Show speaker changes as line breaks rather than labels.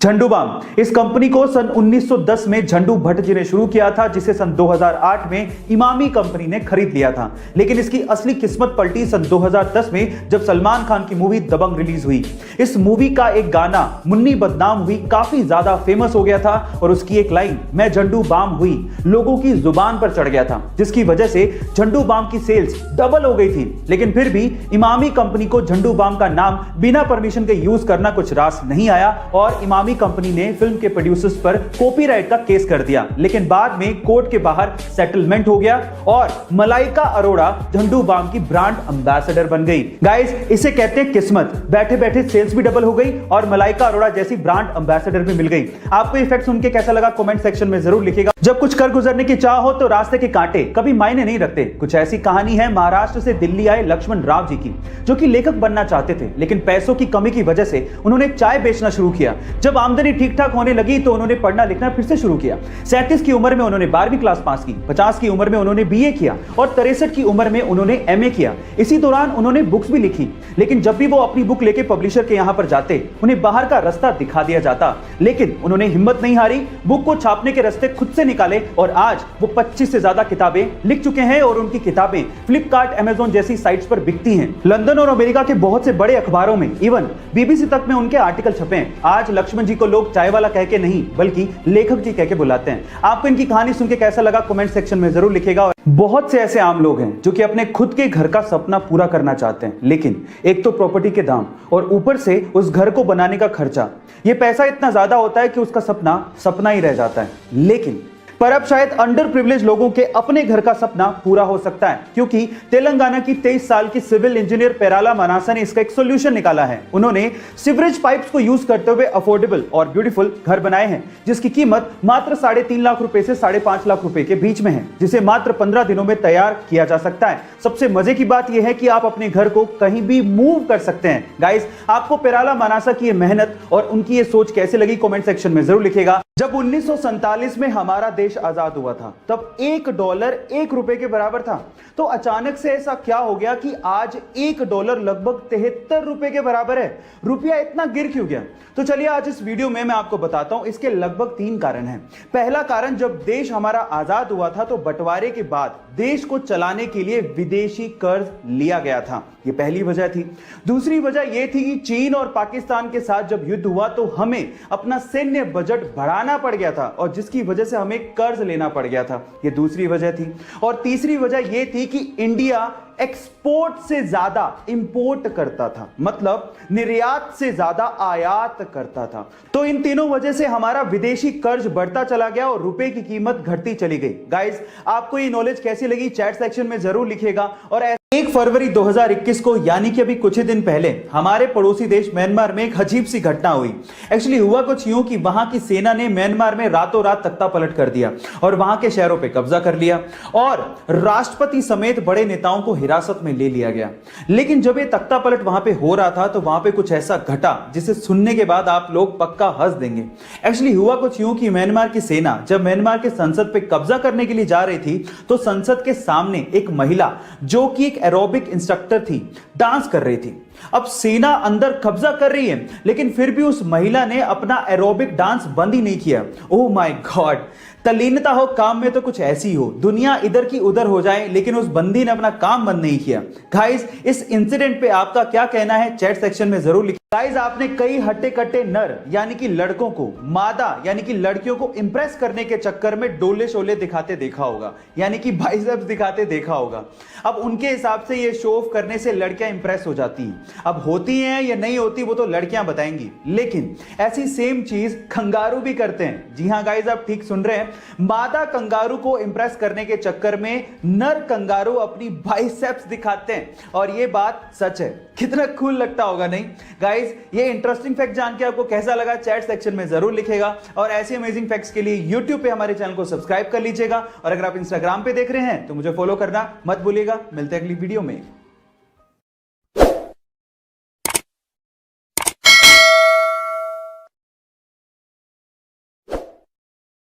झंडू balm. इस company को सन 1910 में झंडू भट्ट जी ने शुरू किया था, जिसे सन 2008 में इमामी कंपनी ने खरीद लिया था। लेकिन इसकी असली किस्मत पलटी सन 2010 में जब सलमान खान की मूवी दबंग रिलीज हुई। इस मूवी का एक गाना मुन्नी बदनाम हुई काफी ज्यादा फेमस हो गया था और उसकी एक लाइन मैं झंडू बाम हुई लोगों की जुबान पर चढ़ गया था, जिसकी वजह से झंडू बाम की सेल्स डबल हो गई थी। लेकिन फिर भी इमामी कंपनी को झंडू बाम का नाम बिना परमिशन के यूज करना कुछ रास नहीं आया और इमामी कंपनी ने फिल्म के प्रोड्यूसर्स पर कॉपीराइट का केस कर दिया। लेकिन बाद में कोर्ट के बाहर सेटलमेंट हो गया और मलाइका अरोड़ा झंडू बाम की ब्रांड एम्बेसडर बन गई। गाइस, इसे कहते हैं किस्मत। बैठे बैठे सेल्स भी डबल हो गई और मलाइका अरोड़ा जैसी ब्रांड एम्बेसडर भी मिल गई। आपको ये फैक्ट सुन के कैसा लगा कमेंट सेक्शन में जरूर लिखिएगा। जब कुछ कर गुजरने की चाह हो तो रास्ते के कांटे कभी मायने नहीं रखते। कुछ ऐसी कहानी है महाराष्ट्र से दिल्ली आए लक्ष्मण राव जी की, जो कि लेखक बनना चाहते थे, लेकिन पैसों की कमी की वजह से उन्होंने चाय बेचना शुरू किया। जब आमदनी ठीक ठाक होने लगी तो उन्होंने पढ़ना लिखना फिर से शुरू किया। 37 की उम्र में उन्होंने 12वीं क्लास पास की, 50 की उम्र में उन्होंने बीए किया और 63 की उम्र में उन्होंने एमए किया। इसी दौरान उन्होंने बुक्स भी लिखी, लेकिन जब भी वो अपनी बुक लेके पब्लिशर के यहां पर जाते उन्हें बाहर का रास्ता दिखा दिया जाता। लेकिन उन्होंने हिम्मत नहीं हारी, बुक को छापने के रास्ते खुद से निकाले और आज वो 25 से ज्यादा किताबें लिख चुके हैं और उनकी किताबें फ्लिपकार्ट, अमेज़न जैसी साइट्स पर बिकती हैं। लंदन और अमेरिका के बहुत से बड़े अखबारों में, इवन बीबीसी तक में उनके आर्टिकल छपे हैं। आज लक्ष्मण जी को लोग चाय वाला कह के नहीं बल्कि लेखक जी कह के बुलाते हैं। आपको इनकी कहानी सुन के कैसा लगा कमेंट सेक्शन में जरूर लिखिएगा। बहुत से ऐसे आम लोग हैं जो कि अपने खुद के घर का सपना पूरा करना चाहते हैं, लेकिन एक तो प्रॉपर्टी के दाम और ऊपर से उस घर को बनाने का खर्चा, ये पैसा इतना ज्यादा होता है कि उसका सपना सपना ही रह जाता है। लेकिन पर अब शायद अंडर प्रिविलेज लोगों के अपने घर का सपना पूरा हो सकता है, क्योंकि तेलंगाना की 23 साल की सिविल इंजीनियर पेराला मनासा ने इसका एक सॉल्यूशन निकाला है। उन्होंने सीवरेज पाइप्स को यूज करते हुए अफोर्डेबल और ब्यूटीफुल घर बनाए हैं, जिसकी कीमत मात्र 3.5 लाख रुपए से 5.5 लाख रुपए के बीच में है, जिसे मात्र 15 दिनों में तैयार किया जा सकता है। सबसे मजे की बात यह है कि आप अपने घर को कहीं भी मूव कर सकते हैं। गाइस, आपको पेराला मनासा की मेहनत और उनकी ये सोच कैसे लगी कमेंट सेक्शन में जरूर लिखिएगा। जब 1947 में हमारा देश आजाद हुआ था तब $1 1 रुपए के बराबर था। तो अचानक से ऐसा क्या हो गया कि आज $1 लगभग 73 रुपए के बराबर है। रुपया इतना गिर क्यों गया? तो चलिए आज इस वीडियो में मैं आपको बताता हूं। इसके लगभग 3 कारण हैं। पहला कारण, जब देश हमारा आजाद हुआ था तो बंटवारे के बाद देश को चलाने के लिए विदेशी कर्ज लिया गया था, ये पहली वजह थी। दूसरी वजह यह थी कि चीन और पाकिस्तान के साथ जब युद्ध हुआ तो हमें अपना सैन्य बजट बढ़ाना पड़ गया था और जिसकी वजह से हमें कर्ज लेना पड़ गया था, ये दूसरी वजह थी। और तीसरी वजह यह थी कि इंडिया एक्सपोर्ट से ज्यादा इंपोर्ट करता था, मतलब निर्यात से ज्यादा आयात करता था। तो इन तीनों वजह से हमारा विदेशी कर्ज बढ़ता चला गया और रुपए की कीमत घटती चली गई। गाइस, आपको ये नॉलेज कैसी लगी चैट सेक्शन में जरूर लिखिएगा। और 1 फरवरी 2021 को, यानी कि अभी कुछ ही दिन पहले, हमारे पड़ोसी देश म्यांमार में एक अजीब सी घटना हुई। एक्चुअली हुआ कुछ यूं कि वहां की सेना ने म्यांमार में रातों रात तख्ता पलट कर दिया और वहां के शहरों पे कब्जा कर लिया और राष्ट्रपति समेत बड़े नेताओं को हिरासत में ले लिया गया। लेकिन जब ये तख्ता पलट वहां पे हो रहा था तो वहां पे कुछ ऐसा घटा जिसे सुनने के बाद आप लोग पक्का हंस देंगे। एक्चुअली हुआ कुछ यूं कि म्यांमार की सेना जब म्यांमार के संसद पे कब्जा करने के लिए जा रही थी तो संसद के सामने एक महिला, जो कि एक एरोबिक इंस्ट्रक्टर थी, डांस कर रही थी। अब सेना अंदर कब्जा कर रही है, लेकिन फिर भी उस महिला ने अपना एरोबिक डांस बंद ही नहीं किया। ओह माय गॉड, तल्लीनता हो काम में तो कुछ ऐसी हो, दुनिया इधर की उधर हो जाए, लेकिन उस बंदी ने अपना काम बंद नहीं किया। गाइस, इस इंसिडेंट पे आपका क्या कहना है चैट सेक्शन में जरूर लिखिए। गाइस, आपने कई हट्टे कट्टे नर यानी कि लड़कों को मादा यानी कि लड़कियों को इंप्रेस करने के चक्कर में डोले शोले दिखाते देखा होगा, यानी कि बाइसेप्स दिखाते देखा होगा। अब उनके हिसाब से ये शो ऑफ करने से लड़कियां इंप्रेस हो जाती हैं। अब होती हैं या नहीं होती वो तो लड़कियां बताएंगी, लेकिन ऐसी सेम चीज कंगारू भी करते हैं। जी हां गाइस, आप ठीक सुन रहे हैं। मादा कंगारू को इंप्रेस करने के चक्कर में नर कंगारू अपनी बाइसेप्स दिखाते हैं और ये बात सच है। कितना कूल लगता होगा, नहीं गाइस? ये इंटरेस्टिंग फैक्ट जान के आपको कैसा लगा चैट सेक्शन में जरूर लिखेगा। और ऐसे अमेजिंग फैक्ट्स के लिए यूट्यूब पे हमारे चैनल को सब्सक्राइब कर लीजिएगा और अगर आप इंस्टाग्राम पे देख रहे हैं तो मुझे फॉलो करना मत भूलिएगा। मिलते हैं अगली वीडियो में।